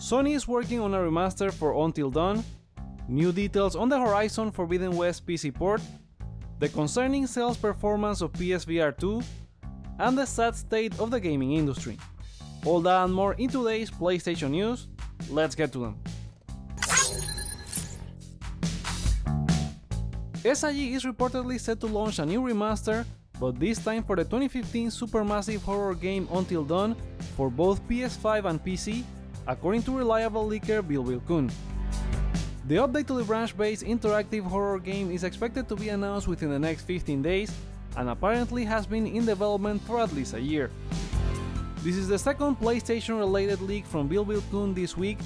Sony is working on a remaster for Until Dawn, new details on the Horizon Forbidden West PC port, the concerning sales performance of PSVR 2, and the sad state of the gaming industry. All that and more in today's PlayStation news. Let's get to them. SIG is reportedly set to launch a new remaster, but this time for the 2015 supermassive horror game Until Dawn for both PS5 and PC, according to reliable leaker Baldur. The update to the branch-based interactive horror game is expected to be announced within the next 15 days and apparently has been in development for at least a year. This is the second PlayStation-related leak from Baldur this week,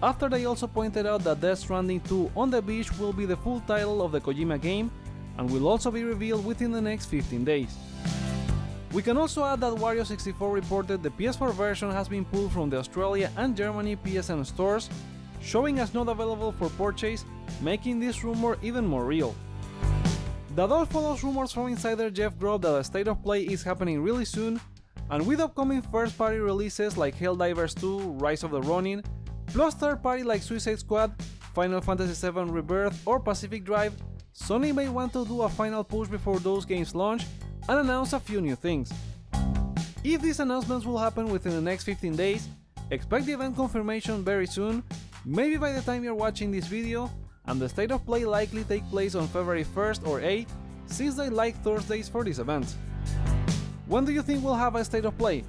after they also pointed out that Death Stranding 2 on the Beach will be the full title of the Kojima game and will also be revealed within the next 15 days. We can also add that Wario64 reported the PS4 version has been pulled from the Australia and Germany PSN stores, showing as not available for purchase, making this rumor even more real. That all follows rumors from insider Jeff Grubb that a state of play is happening really soon, and with upcoming first-party releases like Helldivers 2, Rise of the Ronin, plus third-party like Suicide Squad, Final Fantasy VII Rebirth or Pacific Drive, Sony may want to do a final push before those games launch and announce a few new things. If these announcements will happen within the next 15 days, expect the event confirmation very soon, maybe by the time you're watching this video, and the state of play likely take place on February 1st or 8th, since they like Thursdays for this event. When do you think we'll have a state of play?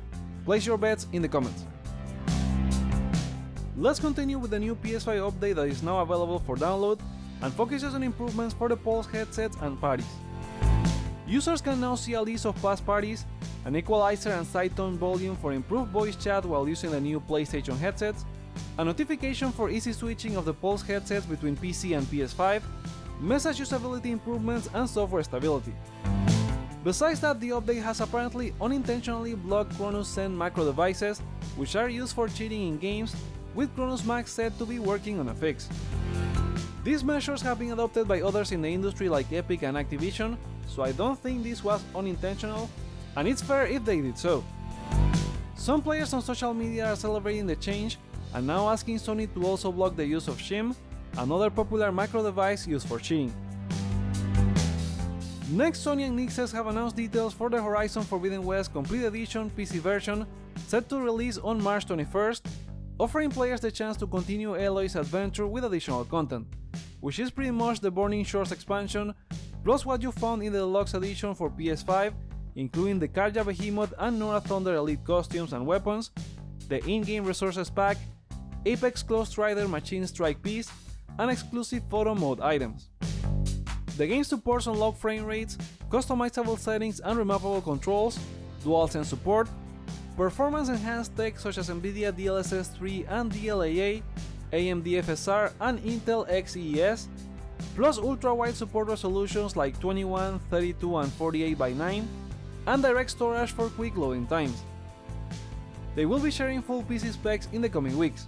Place your bets in the comments. Let's continue with the new PS5 update that is now available for download and focuses on improvements for the Pulse headsets and parties. Users can now see a list of past parties, an equalizer and side tone volume for improved voice chat while using the new PlayStation headsets, a notification for easy switching of the Pulse headsets between PC and PS5, message usability improvements and software stability. Besides that, the update has apparently unintentionally blocked Chronos Send macro devices, which are used for cheating in games, with Chronos Max said to be working on a fix. These measures have been adopted by others in the industry like Epic and Activision, so I don't think this was unintentional, and it's fair if they did so. Some players on social media are celebrating the change and now asking Sony to also block the use of Shim, another popular macro device used for cheating. Next, Sony and Nixxes have announced details for the Horizon Forbidden West Complete Edition PC version, set to release on March 21st, offering players the chance to continue Aloy's adventure with additional content, which is pretty much the Burning Shores expansion, plus what you found in the Deluxe Edition for PS5, including the Karja Behemoth and Nora Thunder Elite costumes and weapons, the in-game resources pack, Apex Close Strider Machine Strike piece, and exclusive photo mode items. The game supports unlocked frame rates, customizable settings and remappable controls, DualSense support, performance-enhanced tech such as NVIDIA DLSS 3 and DLAA, AMD FSR and Intel XES, plus ultra-wide support resolutions like 21, 32 and 48:9, and direct storage for quick loading times. They will be sharing full PC specs in the coming weeks.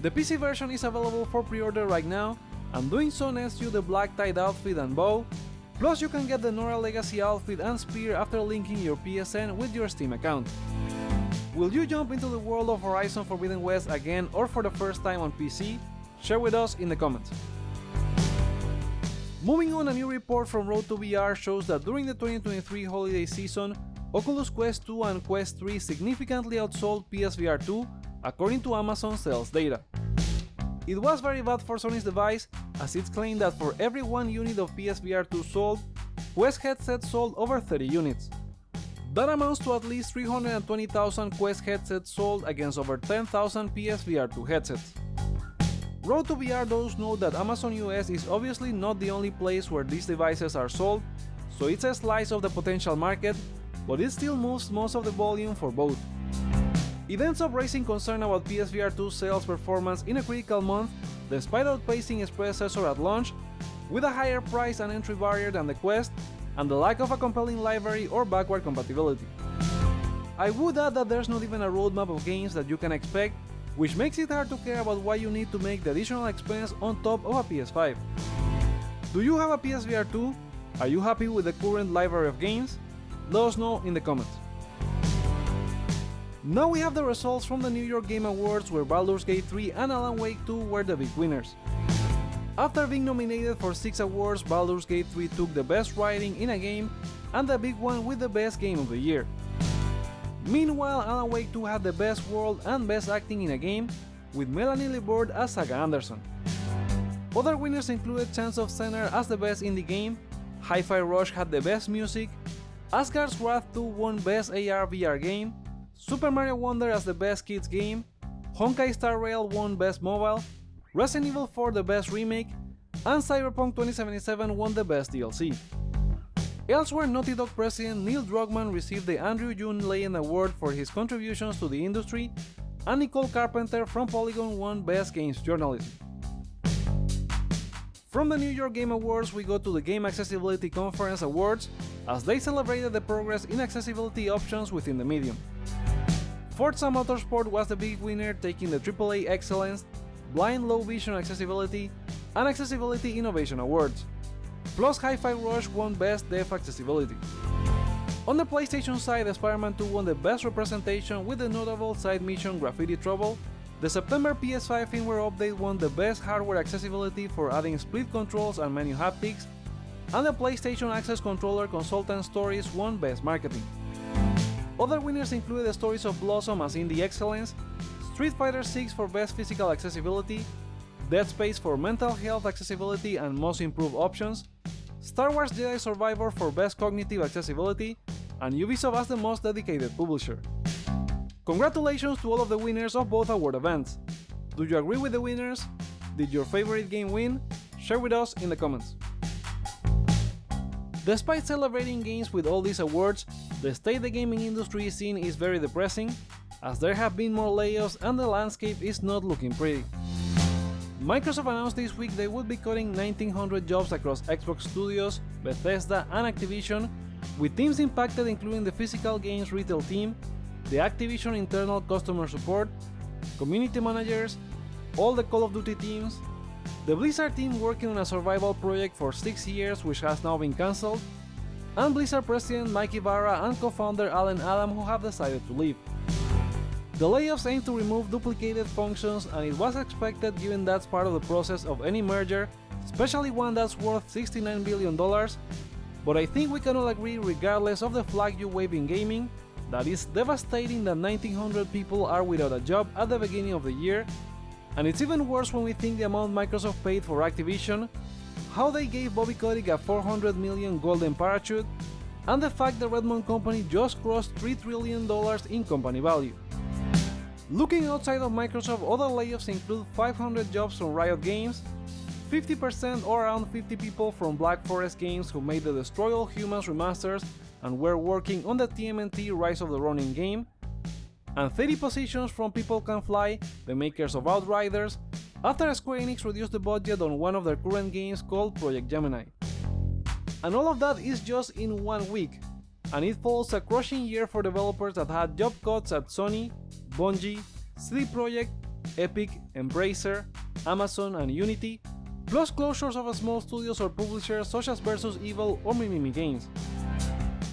The PC version is available for pre-order right now, and doing so nets you the black tied outfit and bow, plus you can get the Nora Legacy outfit and spear after linking your PSN with your Steam account. Will you jump into the world of Horizon Forbidden West again or for the first time on PC? Share with us in the comments. Moving on, a new report from Road to VR shows that during the 2023 holiday season, Oculus Quest 2 and Quest 3 significantly outsold PSVR 2 according to Amazon sales data. It was very bad for Sony's device, as it's claimed that for every 1 unit of PSVR 2 sold, Quest headsets sold over 30 units. That amounts to at least 320,000 Quest headsets sold against over 10,000 PSVR 2 headsets. Road to VR does note that Amazon US is obviously not the only place where these devices are sold, so it's a slice of the potential market, but it still moves most of the volume for both. It ends up raising concern about PSVR 2 sales performance in a critical month, despite outpacing its predecessor at launch, with a higher price and entry barrier than the Quest, and the lack of a compelling library or backward compatibility. I would add that there's not even a roadmap of games that you can expect, which makes it hard to care about why you need to make the additional expense on top of a PS5. Do you have a PSVR 2? Are you happy with the current library of games? Let us know in the comments. Now we have the results from the New York Game Awards, where Baldur's Gate 3 and Alan Wake 2 were the big winners. After being nominated for 6 awards, Baldur's Gate 3 took the best writing in a game and the big one with the best game of the year. Meanwhile, Alan Wake 2 had the best world and best acting in a game, with Melanie Libord as Saga Anderson. Other winners included Chance of Senna as the best indie game, Hi-Fi Rush had the best music, Asgard's Wrath 2 won best AR/VR game, Super Mario Wonder as the best kids game, Honkai Star Rail won best mobile, Resident Evil 4 the best remake, and Cyberpunk 2077 won the best DLC. Elsewhere, Naughty Dog president Neil Druckmann received the Andrew June Legend Award for his contributions to the industry, and Nicole Carpenter from Polygon won Best Games Journalism. From the New York Game Awards, we go to the Game Accessibility Conference Awards, as they celebrated the progress in accessibility options within the medium. Forza Motorsport was the big winner, taking the AAA Excellence, Blind Low Vision Accessibility, and Accessibility Innovation Awards. Plus, Hi-Fi Rush won Best Dev Accessibility. On the PlayStation side, Spider-Man 2 won the Best Representation with the notable side mission Graffiti Trouble. The September PS5 firmware update won the Best Hardware Accessibility for adding split controls and menu haptics, and the PlayStation Access Controller Consultant Stories won Best Marketing. Other winners included the Stories of Blossom as Indie Excellence, Street Fighter VI for Best Physical Accessibility, Dead Space for Mental Health Accessibility and Most Improved Options, Star Wars Jedi Survivor for Best Cognitive Accessibility, and Ubisoft as the most dedicated publisher. Congratulations to all of the winners of both award events. Do you agree with the winners? Did your favorite game win? Share with us in the comments. Despite celebrating games with all these awards, the state the gaming industry is in is very depressing, as there have been more layoffs and the landscape is not looking pretty. Microsoft announced this week they would be cutting 1,900 jobs across Xbox Studios, Bethesda, and Activision, with teams impacted including the physical games retail team, the Activision internal customer support, community managers, all the Call of Duty teams, the Blizzard team working on a survival project for 6 years which has now been cancelled, and Blizzard president Mike Ibarra and co-founder Alan Adam, who have decided to leave. The layoffs aim to remove duplicated functions, and it was expected given that's part of the process of any merger, especially one that's worth $69 billion, but I think we can all agree, regardless of the flag you wave in gaming, that it's devastating that 1,900 people are without a job at the beginning of the year, and it's even worse when we think the amount Microsoft paid for Activision, how they gave Bobby Kotick a $400 million golden parachute, and the fact the Redmond company just crossed $3 trillion in company value. Looking outside of Microsoft, other layoffs include 500 jobs from Riot Games, 50% or around 50 people from Black Forest Games, who made the Destroy All Humans remasters and were working on the TMNT Rise of the Ronin game, and 30 positions from People Can Fly, the makers of Outriders, after Square Enix reduced the budget on one of their current games called Project Gemini. And all of that is just in 1 week, and it follows a crushing year for developers that had job cuts at Sony, Bungie, CD Projekt, Epic, Embracer, Amazon, and Unity, plus closures of small studios or publishers such as Versus Evil or Mimimi Games.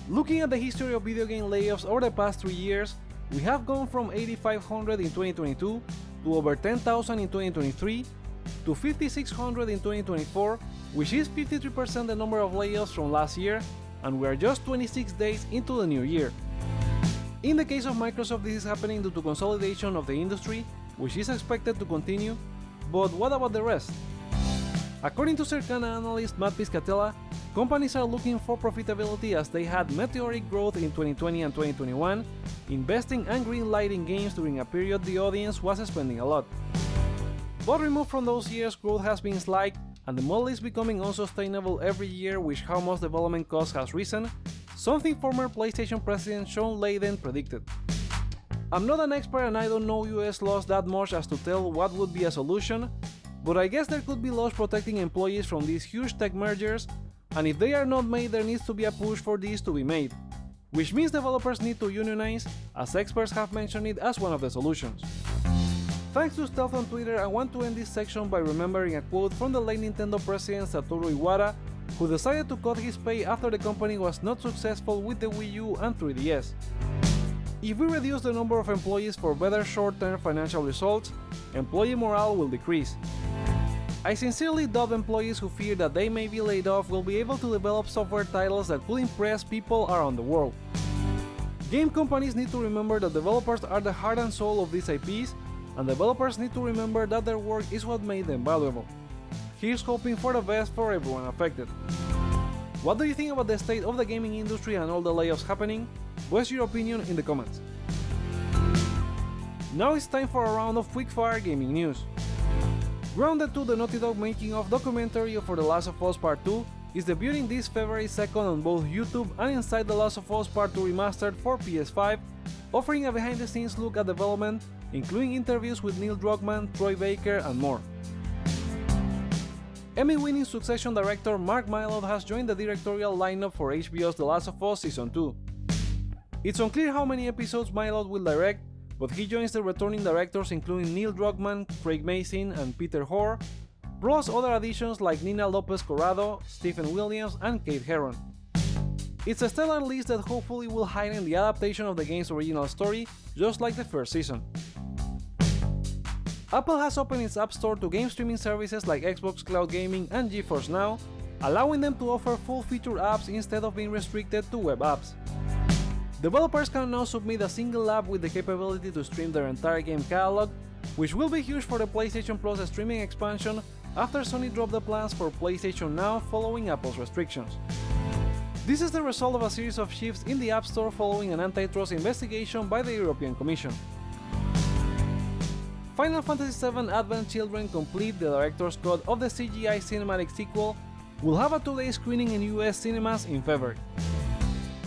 Looking at the history of video game layoffs over the past 3 years, we have gone from 8,500 in 2022 to over 10,000 in 2023 to 5,600 in 2024, which is 53% the number of layoffs from last year, and we are just 26 days into the new year. In the case of Microsoft, this is happening due to consolidation of the industry, which is expected to continue, but what about the rest? According to Circana analyst Matt Piscatella, companies are looking for profitability as they had meteoric growth in 2020 and 2021, investing and greenlighting games during a period the audience was spending a lot. But removed from those years, growth has been slight, and the model is becoming unsustainable every year, with how much development cost has risen, something former PlayStation president Sean Layden predicted. I'm not an expert and I don't know US laws that much as to tell what would be a solution, but I guess there could be laws protecting employees from these huge tech mergers, and if they are not made, there needs to be a push for these to be made, which means developers need to unionize, as experts have mentioned it as one of the solutions. Thanks to Stealth on Twitter, I want to end this section by remembering a quote from the late Nintendo president Satoru Iwata, who decided to cut his pay after the company was not successful with the Wii U and 3DS. If we reduce the number of employees for better short-term financial results, employee morale will decrease. I sincerely doubt employees who fear that they may be laid off will be able to develop software titles that will impress people around the world. Game companies need to remember that developers are the heart and soul of these IPs, and developers need to remember that their work is what made them valuable. Here's hoping for the best for everyone affected. What do you think about the state of the gaming industry and all the layoffs happening? What's your opinion in the comments? Now it's time for a round of quick-fire gaming news. Grounded 2, the Naughty Dog making of documentary for The Last of Us Part 2 is debuting this February 2nd on both YouTube and inside The Last of Us Part 2 Remastered for PS5, offering a behind-the-scenes look at development, including interviews with Neil Druckmann, Troy Baker, and more. Emmy-winning Succession director Mark Mylod has joined the directorial lineup for HBO's The Last of Us Season 2. It's unclear how many episodes Mylod will direct, but he joins the returning directors including Neil Druckmann, Craig Mazin, and Peter Hoare, plus other additions like Nina Lopez Corrado, Stephen Williams, and Kate Herron. It's a stellar list that hopefully will heighten the adaptation of the game's original story, just like the first season. Apple has opened its App Store to game streaming services like Xbox Cloud Gaming and GeForce Now, allowing them to offer full-featured apps instead of being restricted to web apps. Developers can now submit a single app with the capability to stream their entire game catalog, which will be huge for the PlayStation Plus streaming expansion after Sony dropped the plans for PlayStation Now following Apple's restrictions. This is the result of a series of shifts in the App Store following an antitrust investigation by the European Commission. Final Fantasy VII Advent Children Complete, the director's cut of the CGI cinematic sequel, will have a 2-day screening in US cinemas in February.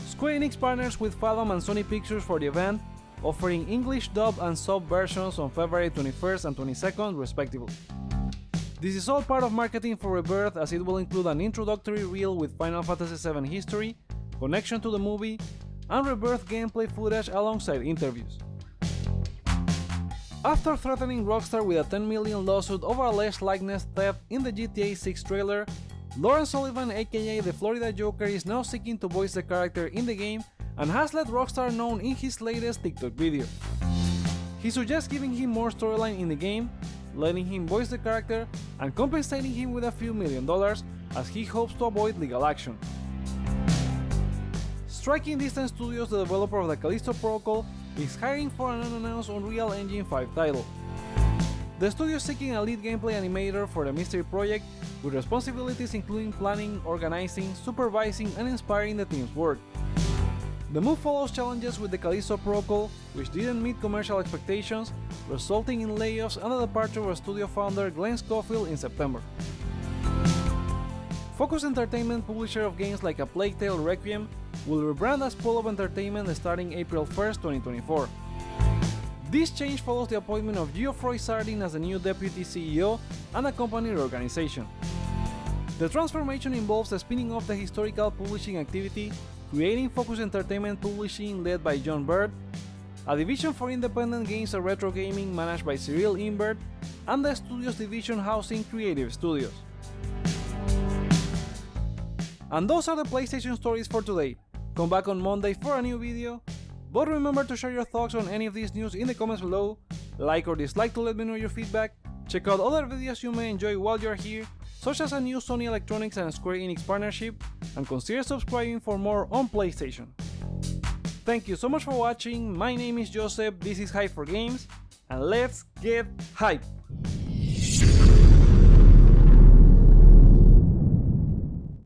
Square Enix partners with Fathom and Sony Pictures for the event, offering English dub and sub versions on February 21st and 22nd respectively. This is all part of marketing for Rebirth, as it will include an introductory reel with Final Fantasy VII history, connection to the movie, and Rebirth gameplay footage alongside interviews. After threatening Rockstar with a $10 million lawsuit over alleged likeness theft in the GTA 6 trailer, Lauren Sullivan, aka the Florida Joker, is now seeking to voice the character in the game and has let Rockstar know in his latest TikTok video. He suggests giving him more storyline in the game, letting him voice the character, and compensating him with a few $1 million, as he hopes to avoid legal action. Striking Distance Studios, the developer of the Callisto Protocol, is hiring for an unannounced Unreal Engine 5 title. The studio is seeking a lead gameplay animator for the mystery project, with responsibilities including planning, organizing, supervising, and inspiring the team's work. The move follows challenges with the Callisto Protocol, which didn't meet commercial expectations, resulting in layoffs and the departure of studio founder Glenn Schofield in September. Focus Entertainment, publisher of games like A Plague Tale: Requiem, will rebrand as Polo Entertainment starting April 1st, 2024. This change follows the appointment of Geoffroy Sardin as the new deputy CEO and a company reorganization. The transformation involves spinning off the historical publishing activity, creating Focus Entertainment Publishing led by John Bird, a division for independent games and retro gaming managed by Cyril Imbert, and the studios division housing Creative Studios. And those are the PlayStation stories for today. Come back on Monday for a new video, but remember to share your thoughts on any of these news in the comments below, like or dislike to let me know your feedback, check out other videos you may enjoy while you're here, such as a new Sony Electronics and Square Enix partnership, and consider subscribing for more on PlayStation. Thank you so much for watching, my name is Joseph, this is Hype for Games, and let's get hype!